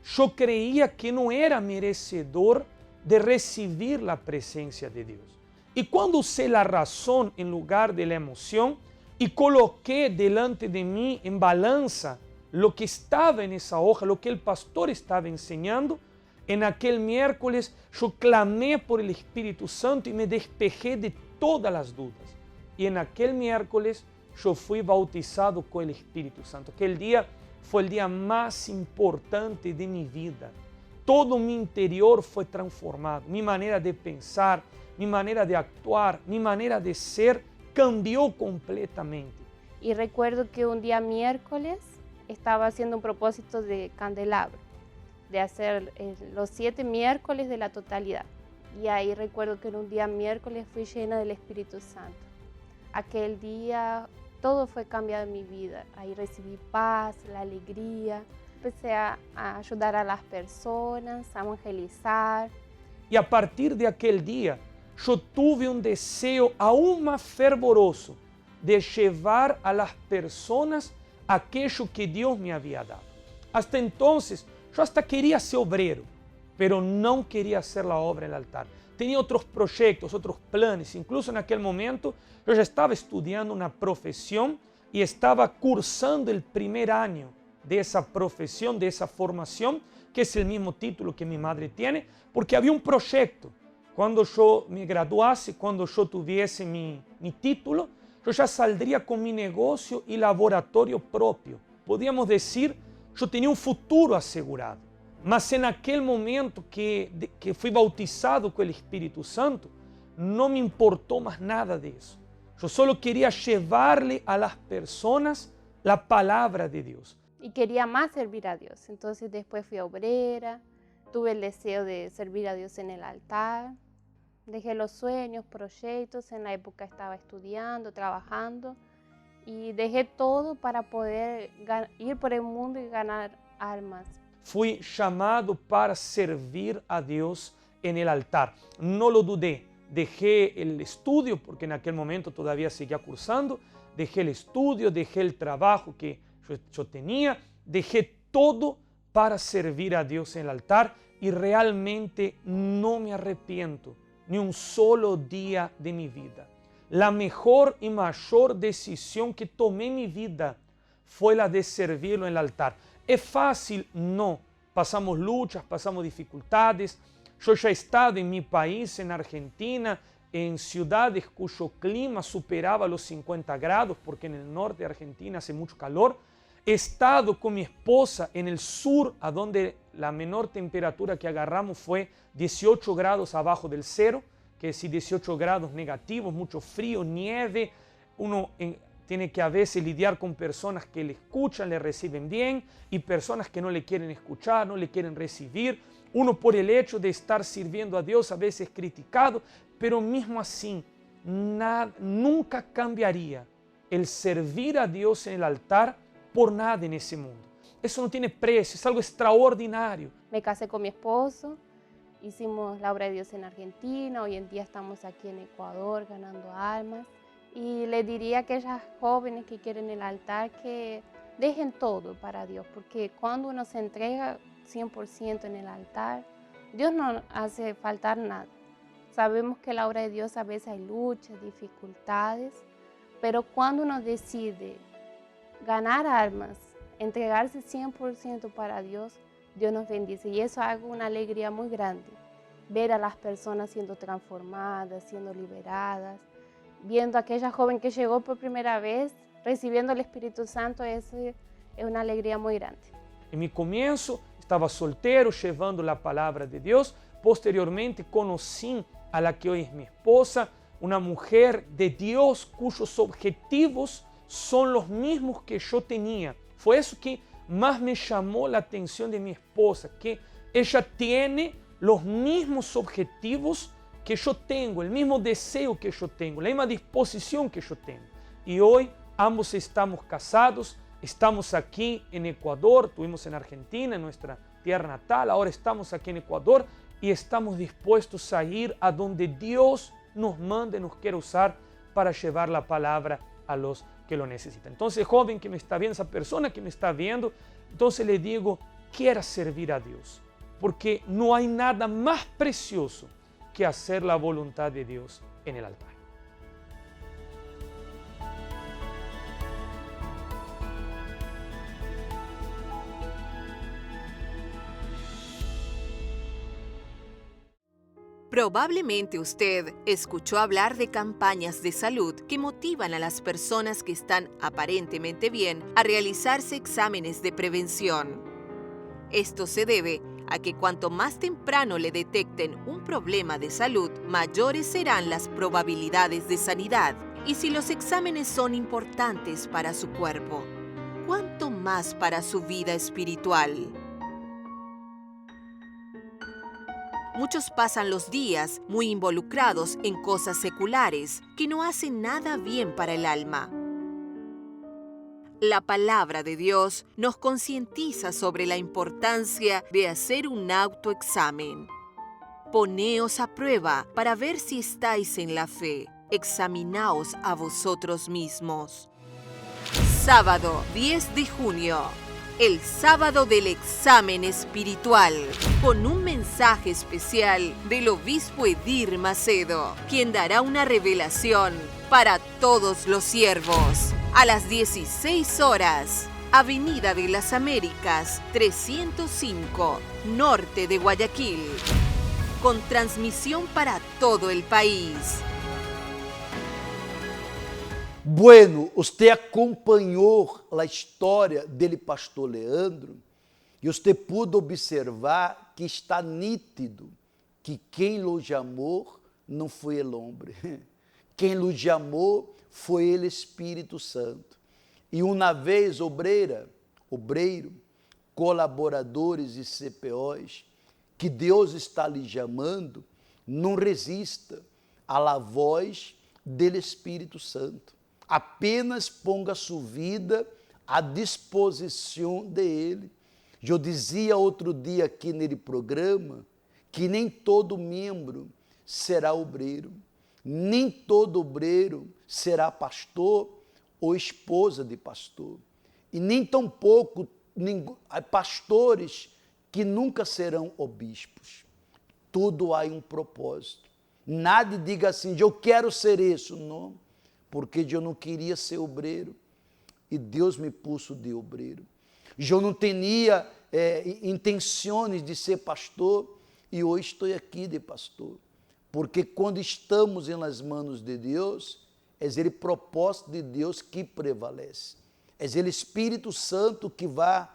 Yo creía que no era merecedor de recibir la presencia de Dios. Y cuando usé la razón en lugar de la emoción y coloqué delante de mí en balanza lo que estaba en esa hoja, lo que el pastor estaba enseñando, en aquel miércoles yo clamé por el Espíritu Santo y me despejé de todas las dudas. Y en aquel miércoles yo fui bautizado con el Espíritu Santo. Aquel día fue el día más importante de mi vida. Todo mi interior fue transformado. Mi manera de pensar, mi manera de actuar, mi manera de ser cambió completamente. Y recuerdo que un día miércoles estaba haciendo un propósito de candelabro, de hacer los 7 miércoles de la totalidad. Y ahí recuerdo que en un día miércoles fui llena del Espíritu Santo. Aquel día todo fue cambiado en mi vida. Ahí recibí paz, la alegría. Empecé a ayudar a las personas, a evangelizar. Y a partir de aquel día, yo tuve un deseo aún más fervoroso de llevar a las personas aquello que Dios me había dado. Hasta entonces, yo hasta quería ser obrero, pero no quería hacer la obra en el altar. Tenía otros proyectos, otros planes. Incluso en aquel momento yo ya estaba estudiando una profesión y estaba cursando el primer año de esa profesión, de esa formación, que es el mismo título que mi madre tiene, porque había un proyecto. Cuando yo me graduase, cuando yo tuviese mi título, yo ya saldría con mi negocio y laboratorio propio. Podríamos decir, yo tenía un futuro asegurado. Mas en aquel momento que fui bautizado con el Espíritu Santo, no me importó más nada de eso. Yo solo quería llevarle a las personas la palabra de Dios. Y quería más servir a Dios. Entonces después fui obrera, tuve el deseo de servir a Dios en el altar. Dejé los sueños, proyectos, en la época estaba estudiando, trabajando. Y dejé todo para poder ir por el mundo y ganar almas. Fui llamado para servir a Dios en el altar. No lo dudé. Dejé el estudio, porque en aquel momento todavía seguía cursando. Dejé el estudio, dejé el trabajo que yo tenía. Dejé todo para servir a Dios en el altar. Y realmente no me arrepiento ni un solo día de mi vida. La mejor y mayor decisión que tomé en mi vida fue la de servirlo en el altar. ¿Es fácil? No. Pasamos luchas, pasamos dificultades. Yo ya he estado en mi país, en Argentina, en ciudades cuyo clima superaba los 50 grados, porque en el norte de Argentina hace mucho calor. He estado con mi esposa en el sur, a donde la menor temperatura que agarramos fue 18 grados abajo del cero, que es decir, 18 grados negativos, mucho frío, nieve. Uno tiene que a veces lidiar con personas que le escuchan, le reciben bien, y personas que no le quieren escuchar, no le quieren recibir. Uno por el hecho de estar sirviendo a Dios a veces criticado, pero mismo así, nunca cambiaría el servir a Dios en el altar por nada en ese mundo. Eso no tiene precio, es algo extraordinario. Me casé con mi esposo, hicimos la obra de Dios en Argentina, hoy en día estamos aquí en Ecuador ganando almas. Y le diría a aquellas jóvenes que quieren el altar que dejen todo para Dios, porque cuando uno se entrega 100% en el altar, Dios no hace faltar nada. Sabemos que en la obra de Dios a veces hay luchas, dificultades, pero cuando uno decide ganar almas, entregarse 100% para Dios, Dios nos bendice. Y eso es una alegría muy grande, ver a las personas siendo transformadas, siendo liberadas. viendo a aquella joven que llegó por primera vez, recibiendo el Espíritu Santo, eso es una alegría muy grande. En mi comienzo estaba soltero, llevando la palabra de Dios. Posteriormente conocí a la que hoy es mi esposa, una mujer de Dios cuyos objetivos son los mismos que yo tenía. Fue eso que más me llamó la atención de mi esposa, que ella tiene los mismos objetivos que yo tengo, el mismo deseo que yo tengo, la misma disposición que yo tengo. Y hoy ambos estamos casados, estamos aquí en Ecuador, estuvimos en Argentina, en nuestra tierra natal, ahora estamos aquí en Ecuador y estamos dispuestos a ir a donde Dios nos mande, nos quiere usar para llevar la palabra a los que lo necesitan. Entonces, joven que me está viendo, esa persona que me está viendo, entonces le digo, quiera servir a Dios, porque no hay nada más precioso que hacer la voluntad de Dios en el altar. Probablemente usted escuchó hablar de campañas de salud que motivan a las personas que están aparentemente bien a realizarse exámenes de prevención. Esto se debe a que cuanto más temprano le detecten un problema de salud, mayores serán las probabilidades de sanidad. Y si los exámenes son importantes para su cuerpo, ¿cuánto más para su vida espiritual? Muchos pasan los días muy involucrados en cosas seculares que no hacen nada bien para el alma. La palabra de Dios nos concientiza sobre la importancia de hacer un autoexamen. Poneos a prueba para ver si estáis en la fe. Examinaos a vosotros mismos. Sábado 10 de junio. El sábado del examen espiritual, con un mensaje especial del obispo Edir Macedo, quien dará una revelación para todos los siervos. A las 16 horas, Avenida de las Américas, 305, norte de Guayaquil, con transmisión para todo el país. Bueno, você acompanhou a história dele, pastor Leandro, e você pôde observar que está nítido que quem lo chamou não foi el homem. Quem lo chamou foi ele, Espírito Santo. E uma vez, obreiro, colaboradores e CPOs, que Deus está lhe chamando, não resista à voz do Espírito Santo. Apenas ponga sua vida à disposição dele. Eu dizia outro dia aqui nele programa que nem todo membro será obreiro, nem todo obreiro será pastor ou esposa de pastor, e nem tampouco pastores que nunca serão obispos. Tudo há um propósito. Nada diga assim, eu quero ser isso, não. Porque eu não queria ser obreiro e Deus me pôs de obreiro. Eu não tinha intenções de ser pastor e hoje estou aqui de pastor. Porque quando estamos nas mãos de Deus, é o propósito de Deus que prevalece. É o Espírito Santo que vai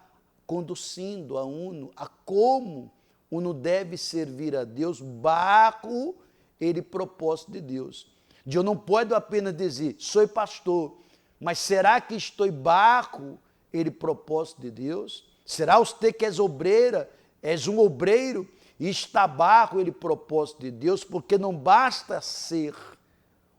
conduzindo a uno a como uno deve servir a Deus bajo o propósito de Deus. Eu não posso apenas dizer, sou pastor, mas será que estou bajo o propósito de Deus? Será você que és obreira, és um obreiro e está bajo o propósito de Deus? Porque não basta ser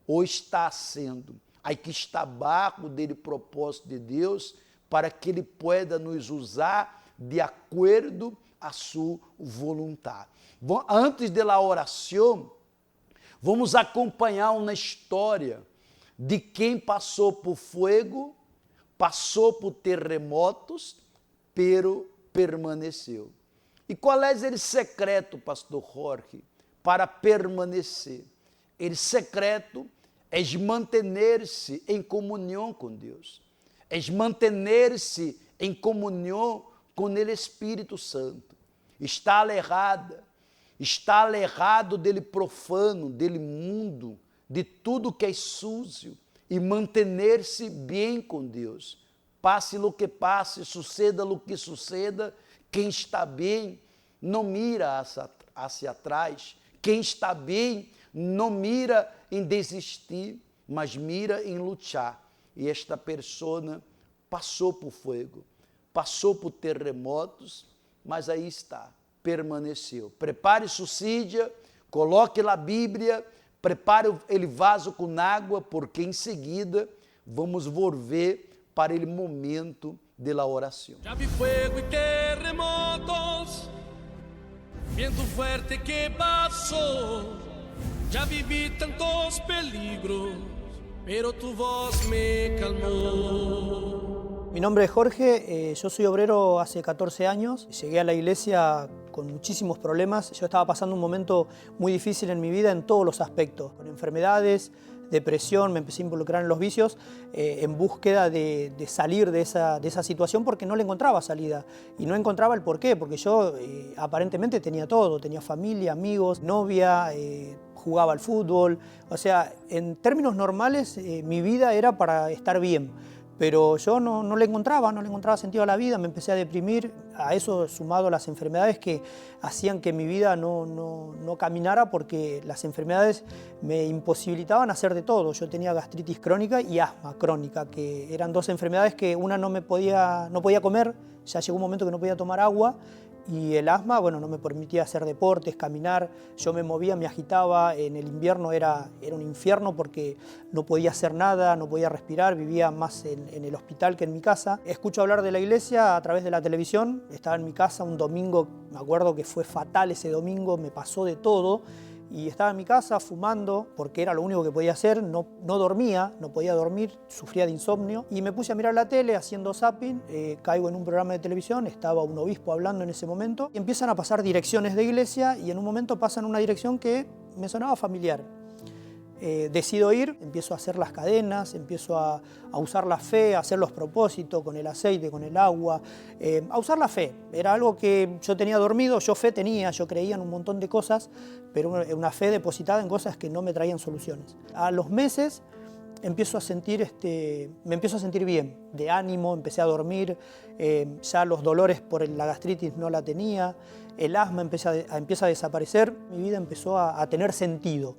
ou está sendo, há que estar bajo do propósito de Deus para que Ele pueda nos usar de acordo a sua vontade. Bom, antes da oração, vamos acompanhar uma história de quem passou por fogo, passou por terremotos, pero permaneceu. E qual é esse secreto, pastor Jorge, para permanecer? Esse secreto é manter-se em comunhão com Deus, é manter-se em comunhão com o Espírito Santo. Está alejado dele profano, dele mundo, de tudo que é sujo e manter-se bem com Deus. Passe o que passe, suceda o que suceda, quem está bem não mira hacia atrás. Quem está bem não mira em desistir, mas mira em lutar. E esta pessoa passou por fogo, passou por terremotos, mas aí está, permaneceu. Prepare suicídia, coloque a Bíblia, prepare o vaso com água, porque em seguida vamos volver para o momento da oração. Já vi fogo e terremotos, viento fuerte que passou, já vivi tantos peligros, pero tu voz me calmó. Mi nombre es Jorge, yo soy obrero hace 14 años, llegué a la iglesia con muchísimos problemas, yo estaba pasando un momento muy difícil en mi vida en todos los aspectos, con enfermedades, depresión, me empecé a involucrar en los vicios en búsqueda de salir de esa situación porque no le encontraba salida y no encontraba el porqué, porque yo aparentemente tenía todo, tenía familia, amigos, novia, jugaba al fútbol, o sea, en términos normales mi vida era para estar bien. Pero yo no le encontraba sentido a la vida, me empecé a deprimir, a eso sumado las enfermedades que hacían que mi vida no caminara porque las enfermedades me imposibilitaban hacer de todo. Yo tenía gastritis crónica y asma crónica, que eran dos enfermedades que una no podía comer, ya llegó un momento que no podía tomar agua, y el asma, bueno, no me permitía hacer deportes, caminar, yo me movía, me agitaba, en el invierno era un infierno porque no podía hacer nada, no podía respirar, vivía más en el hospital que en mi casa. Escucho hablar de la iglesia a través de la televisión, estaba en mi casa un domingo, me acuerdo que fue fatal ese domingo, me pasó de todo, y estaba en mi casa fumando porque era lo único que podía hacer, no dormía, no podía dormir, sufría de insomnio y me puse a mirar la tele haciendo zapping, caigo en un programa de televisión, estaba un obispo hablando en ese momento y empiezan a pasar direcciones de iglesia y en un momento pasan una dirección que me sonaba familiar. Decido ir, empiezo a hacer las cadenas, empiezo a usar la fe, a hacer los propósitos con el aceite, con el agua, a usar la fe. Era algo que yo tenía dormido, yo fe tenía, yo creía en un montón de cosas, pero una fe depositada en cosas que no me traían soluciones. A los meses me empiezo a sentir bien, de ánimo, empecé a dormir, ya los dolores por la gastritis no la tenía, el asma empieza a desaparecer, mi vida empezó a tener sentido.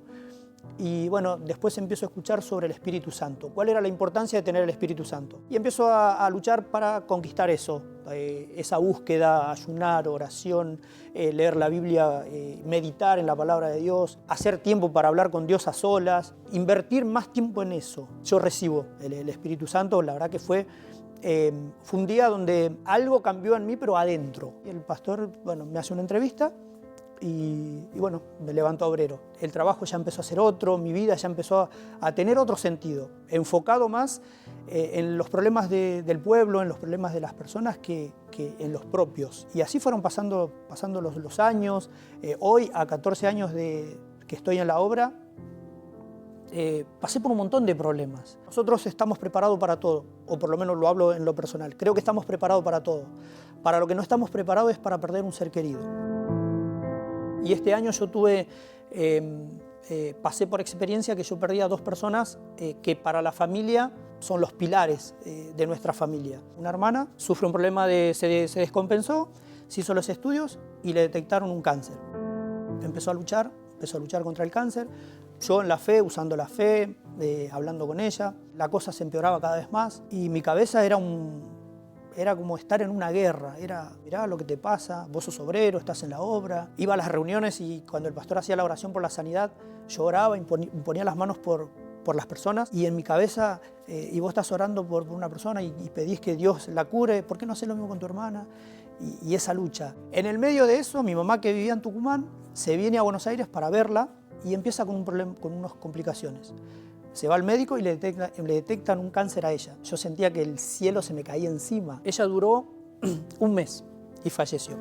Y bueno, después empiezo a escuchar sobre el Espíritu Santo. ¿Cuál era la importancia de tener el Espíritu Santo? Y empiezo a luchar para conquistar eso, esa búsqueda, ayunar, oración, leer la Biblia, meditar en la palabra de Dios, hacer tiempo para hablar con Dios a solas, invertir más tiempo en eso. Yo recibo el Espíritu Santo, la verdad que fue un día donde algo cambió en mí, pero adentro. Y el pastor, bueno, me hace una entrevista. Y bueno, me levanto a obrero. El trabajo ya empezó a ser otro, mi vida ya empezó a tener otro sentido, enfocado más en los problemas del pueblo, en los problemas de las personas que en los propios. Y así fueron pasando los años. Hoy, a 14 años que estoy en la obra, pasé por un montón de problemas. Nosotros estamos preparados para todo, o por lo menos lo hablo en lo personal. Creo que estamos preparados para todo. Para lo que no estamos preparados es para perder un ser querido. Y este año yo pasé por experiencia que yo perdí a dos personas que para la familia son los pilares de nuestra familia. Una hermana sufre un problema se descompensó, se hizo los estudios y le detectaron un cáncer. Empezó a luchar contra el cáncer. Yo en la fe, usando la fe, hablando con ella, la cosa se empeoraba cada vez más y mi cabeza era como estar en una guerra, mirá lo que te pasa, vos sos obrero, estás en la obra. Iba a las reuniones y cuando el pastor hacía la oración por la sanidad, yo oraba, ponía las manos por las personas y en mi cabeza, y vos estás orando por una persona y pedís que Dios la cure, ¿por qué no haces lo mismo con tu hermana? Y esa lucha. En el medio de eso, mi mamá que vivía en Tucumán, se viene a Buenos Aires para verla y empieza con unas complicaciones. Se va al médico y le detectan un cáncer a ella. Yo sentía que el cielo se me caía encima. Ella duró un mes y falleció.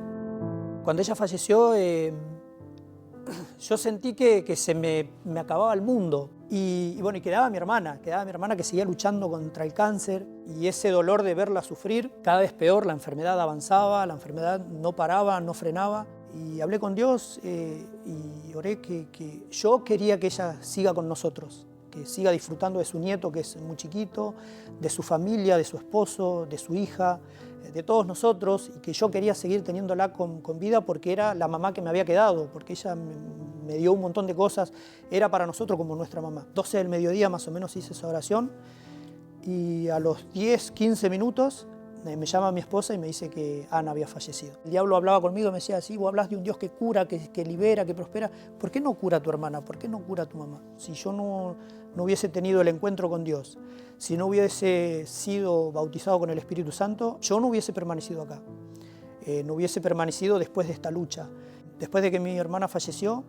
Cuando ella falleció, yo sentí que se me acababa el mundo. Y bueno, y quedaba mi hermana que seguía luchando contra el cáncer. Y ese dolor de verla sufrir, cada vez peor, la enfermedad avanzaba, la enfermedad no paraba, no frenaba. Y hablé con Dios y oré que yo quería que ella siga con nosotros, que siga disfrutando de su nieto, que es muy chiquito, de su familia, de su esposo, de su hija, de todos nosotros, y que yo quería seguir teniéndola con vida porque era la mamá que me había quedado, porque ella me dio un montón de cosas, era para nosotros como nuestra mamá. 12 del mediodía más o menos hice esa oración y a los 10, 15 minutos me llama mi esposa y me dice que Ana había fallecido. El diablo hablaba conmigo y me decía, sí, vos hablas de un Dios que cura, que libera, que prospera. ¿Por qué no cura a tu hermana? ¿Por qué no cura a tu mamá? Si yo no hubiese tenido el encuentro con Dios, si no hubiese sido bautizado con el Espíritu Santo, yo no hubiese permanecido acá. No hubiese permanecido después de esta lucha. Después de que mi hermana falleció,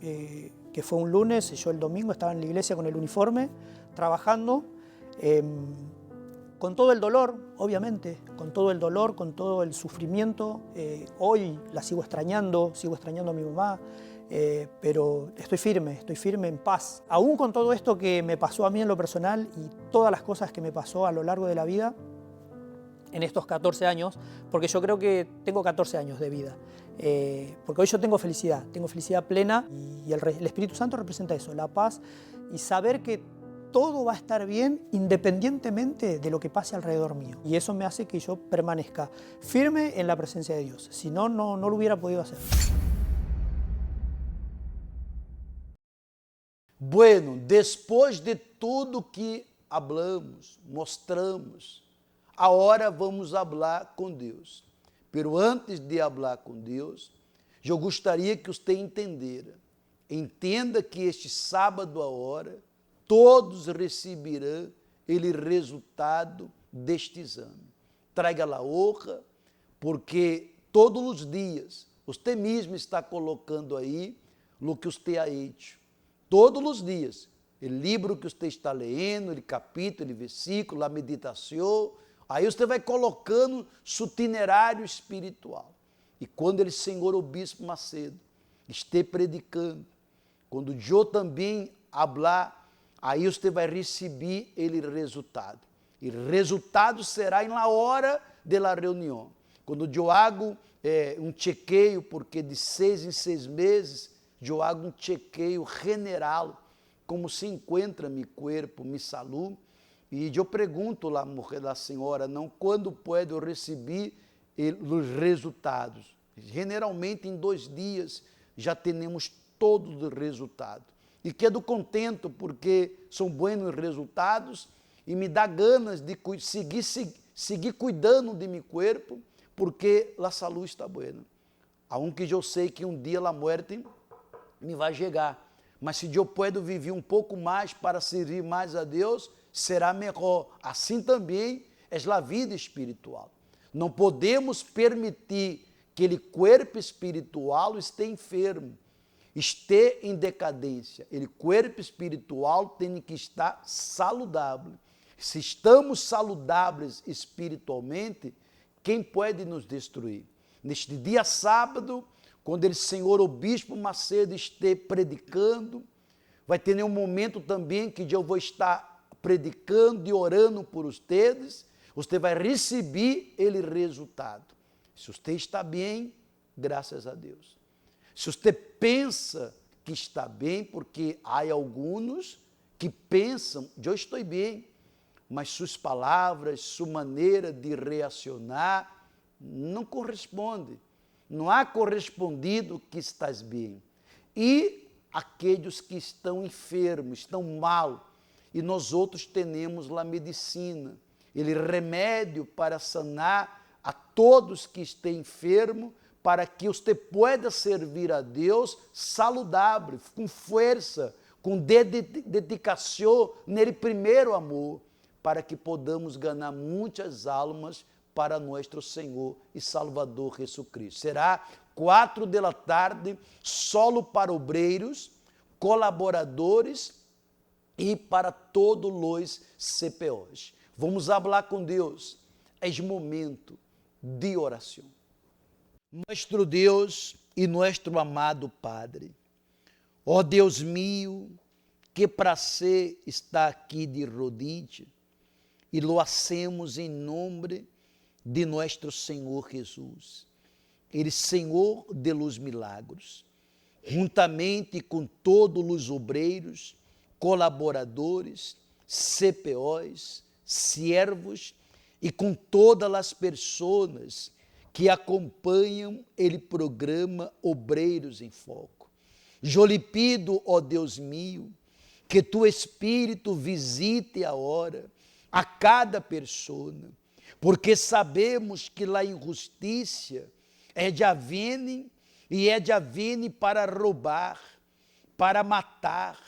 que fue un lunes, yo el domingo estaba en la iglesia con el uniforme, trabajando, con todo el dolor, obviamente, con todo el dolor, con todo el sufrimiento. Hoy la sigo extrañando a mi mamá, pero estoy firme en paz. Aún con todo esto que me pasó a mí en lo personal y todas las cosas que me pasó a lo largo de la vida, en estos 14 años, porque yo creo que tengo 14 años de vida, porque hoy yo tengo felicidad plena y el Espíritu Santo representa eso, la paz y saber que todo va a estar bien independientemente de lo que pase alrededor mío. Y eso me hace que yo permanezca firme en la presencia de Dios. Si no, no lo hubiera podido hacer. Bueno, depois de tudo que hablamos, mostramos, agora vamos falar com Deus. Pero antes de falar com Deus, eu gostaria que você entenda que este sábado agora, todos receberão ele resultado deste exame. Traga a honra, porque todos os dias, você mesmo está colocando aí o que você ha hecho. Todos os dias, o livro que você está lendo, o capítulo, o versículo, a meditação, aí você vai colocando seu itinerário espiritual. E quando o Senhor, o Bispo Macedo, esteja predicando, quando eu também falar, aí você vai receber ele resultado. E resultado será na hora da reunião. Quando eu hago um chequeio, porque de 6 em 6 meses, eu hago um chequeio general, como se encontra meu corpo, minha saúde, e eu pergunto lá à senhora, não, quando posso receber os resultados? Generalmente em 2 dias já temos todos os resultados. E quedo contento porque são bons resultados e me dá ganas de seguir cuidando de meu corpo, porque a saúde está boa. Aunque eu sei que um dia a morte me vai chegar, mas se eu puder viver um pouco mais para servir mais a Deus, será melhor. Assim também é a vida espiritual. Não podemos permitir que aquele corpo espiritual esteja enfermo, esteja em decadência. O corpo espiritual tem que estar saudável. Se estamos saudáveis espiritualmente, quem pode nos destruir? Neste dia sábado, quando o Senhor, o Bispo Macedo, esteja predicando, vai ter um momento também que eu vou estar predicando e orando por vocês, você vai receber ele resultado. Se você está bem, graças a Deus. Se você pensa que está bem, porque há alguns que pensam, eu estou bem, mas suas palavras, sua maneira de reacionar não corresponde. Não há correspondido que estás bem. E aqueles que estão enfermos, estão mal, e nós outros temos a medicina, ele remédio para sanar a todos que estão enfermos, para que você possa servir a Deus saudável, com força, com dedicação nele primeiro amor, para que podamos ganhar muitas almas para nosso Senhor e Salvador Jesus Cristo. Será 4 da tarde, solo para obreiros, colaboradores e para todos os CPOs. Vamos falar com Deus. É momento de oração. Nosso Deus e nosso amado Padre, ó Deus mío, que prazer estar aqui de rodillas e lo hacemos em nome de nosso Senhor Jesus. Ele Senhor de los milagros, juntamente com todos os obreiros, colaboradores, CPOs, siervos e com todas as pessoas que acompanham ele programa Obreiros em Foco. Eu lhe pido, ó Deus meu, que tu Espírito visite agora a cada pessoa, porque sabemos que a injustiça é de avene e é de avene para roubar, para matar,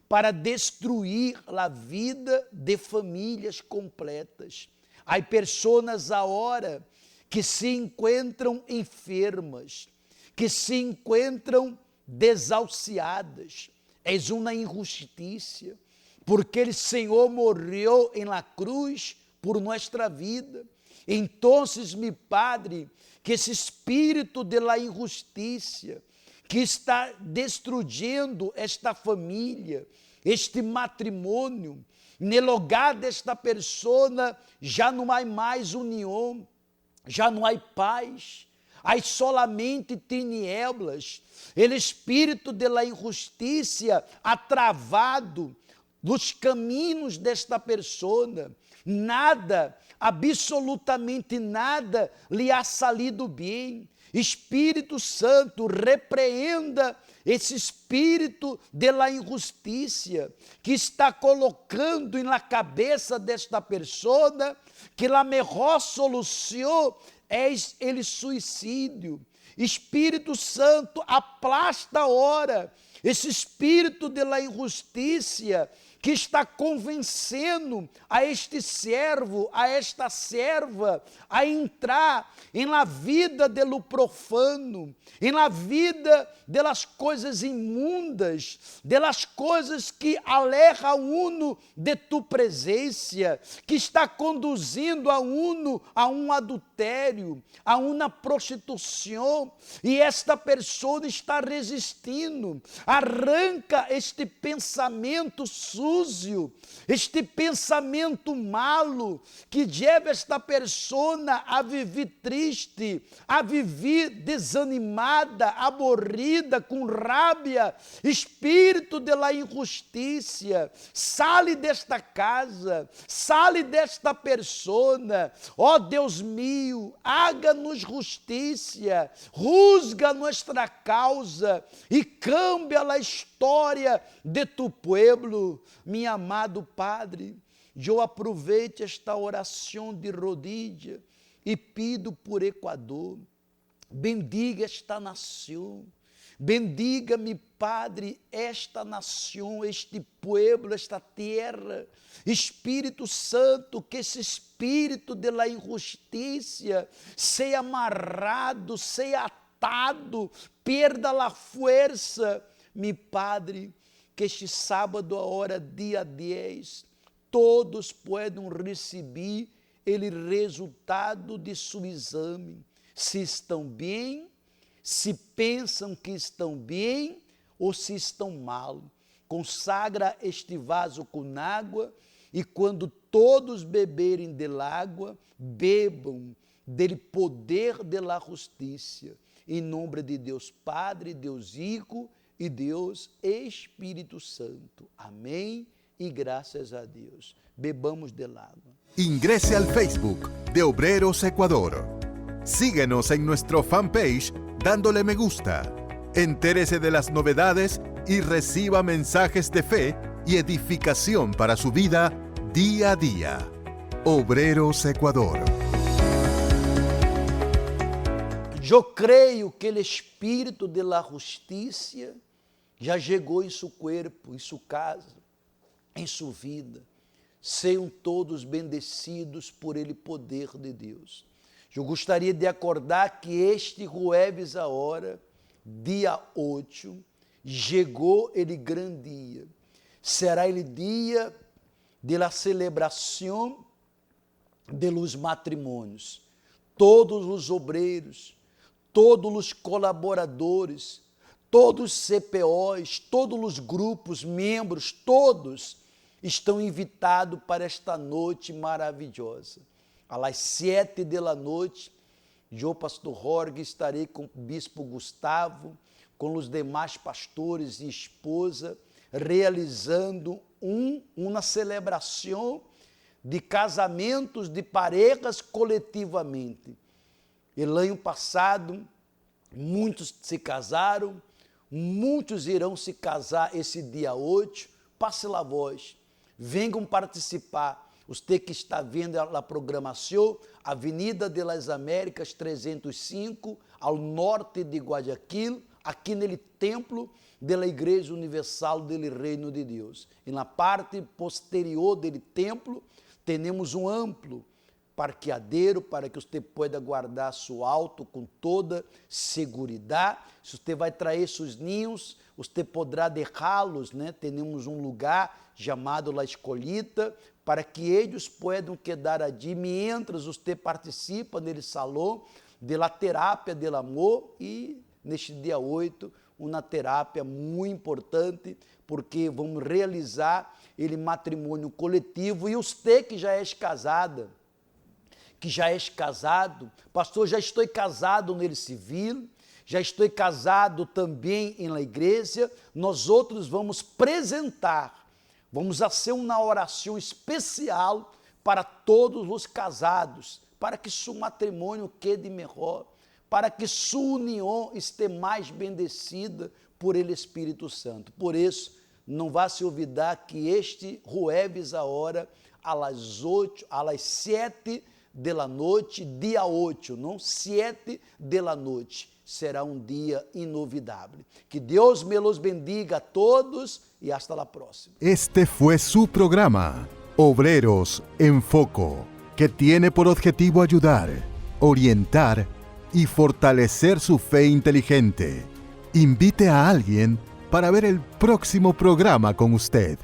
para destruir a vida de famílias completas. Há pessoas agora que se encontram enfermas, que se encontram desahuciadas. É uma injustiça, porque o Senhor morreu em la cruz por nossa vida. Então, meu Padre, que esse espírito de la injustiça que está destruindo esta família, este matrimônio, no lugar desta pessoa já não há mais união, já não há paz, há solamente tinieblas. O espírito de la injustiça ha travado nos caminhos desta pessoa. Nada, absolutamente nada lhe ha salido bem. Espírito Santo, repreenda esse espírito de la injustiça que está colocando na cabeça desta pessoa que a melhor solução é o suicídio. Espírito Santo, aplasta agora esse espírito de la injustiça que está convencendo a este servo, a esta serva, a entrar em la vida de lo profano, em la vida de las coisas imundas, de las coisas que aleja uno de tu presença, que está conduzindo a uno a um adultério, a uma prostituição, e esta pessoa está resistindo. Arranca este pensamento sujo, este pensamento malo que leva esta pessoa a viver triste, a viver desanimada, aborrida, com rabia. Espírito de la injustiça, sale desta casa, sale desta pessoa. Ó Deus meu, haga-nos justiça, juzga nossa causa e cambia a história de tu pueblo. Meu amado Padre, eu aproveito esta oração de rodilha e pido por Equador. Bendiga esta nação, bendiga-me, Padre, esta nação, este pueblo, esta terra. Espírito Santo, que esse espírito de la injustiça seja amarrado, seja atado, perda a força. Meu Padre, que este sábado, a hora dia 10, todos possam receber o resultado de seu exame, se estão bem, se pensam que estão bem ou se estão mal. Consagra este vaso com água e quando todos beberem da água, bebam do poder da justiça. Em nome de Deus Padre, Deus Hijo e Deus Espírito Santo. Amém e graças a Deus. Bebamos del agua. Ingrese al Facebook de Obreros Ecuador. Síguenos en nuestro fanpage dándole me gusta. Entérese de las novedades y reciba mensajes de fe y edificación para su vida día a día. Obreros Ecuador. Eu creio que o espírito de la justiça já chegou em seu corpo, em sua casa, em sua vida. Sejam todos bendecidos por ele poder de Deus. Eu gostaria de acordar que este jueves a hora, dia 8, chegou ele grande dia. Será ele dia de la celebração de los matrimônios. Todos os obreiros, todos os colaboradores, todos os CPOs, todos os grupos, membros, todos estão invitados para esta noite maravilhosa. Às 7 da noite, eu, pastor Jorge, estarei com o bispo Gustavo, com os demais pastores e esposa, realizando uma celebração de casamentos de parejas coletivamente. El ano passado, muitos se casaram, muitos irão se casar esse dia 8. Passe lá a voz, venham participar. Você que está vendo a programação, Avenida de las Américas 305, ao norte de Guayaquil, aqui no templo da Igreja Universal do Reino de Deus. E na parte posterior do templo, temos um amplo parqueadeiro para que você possa guardar seu auto com toda segurança. Se você vai trazer seus ninhos, você poderá deixá-los, né? Temos um lugar chamado La Escolita, para que eles possam quedar ali, mientras você participa nele salão de la terapia del amor, e neste dia 8, uma terapia muito importante, porque vamos realizar ele matrimônio coletivo. E você que já é casada, que já és casado, pastor, já estou casado nele civil, já estou casado também em la igreja, nós outros vamos apresentar, vamos fazer uma oração especial para todos os casados, para que seu matrimônio quede melhor, para que sua união esteja mais bendecida por ele Espírito Santo. Por isso, não vá se olvidar que este jueves a hora, às 7 da noite, dia 8, não? 7 da noite, será um dia inovidável. Que Deus me los bendiga a todos e hasta la próxima. Este fue su programa, Obreros en Foco, que tiene por objetivo ayudar, orientar y fortalecer su fe inteligente. Invite a alguien para ver el próximo programa con usted.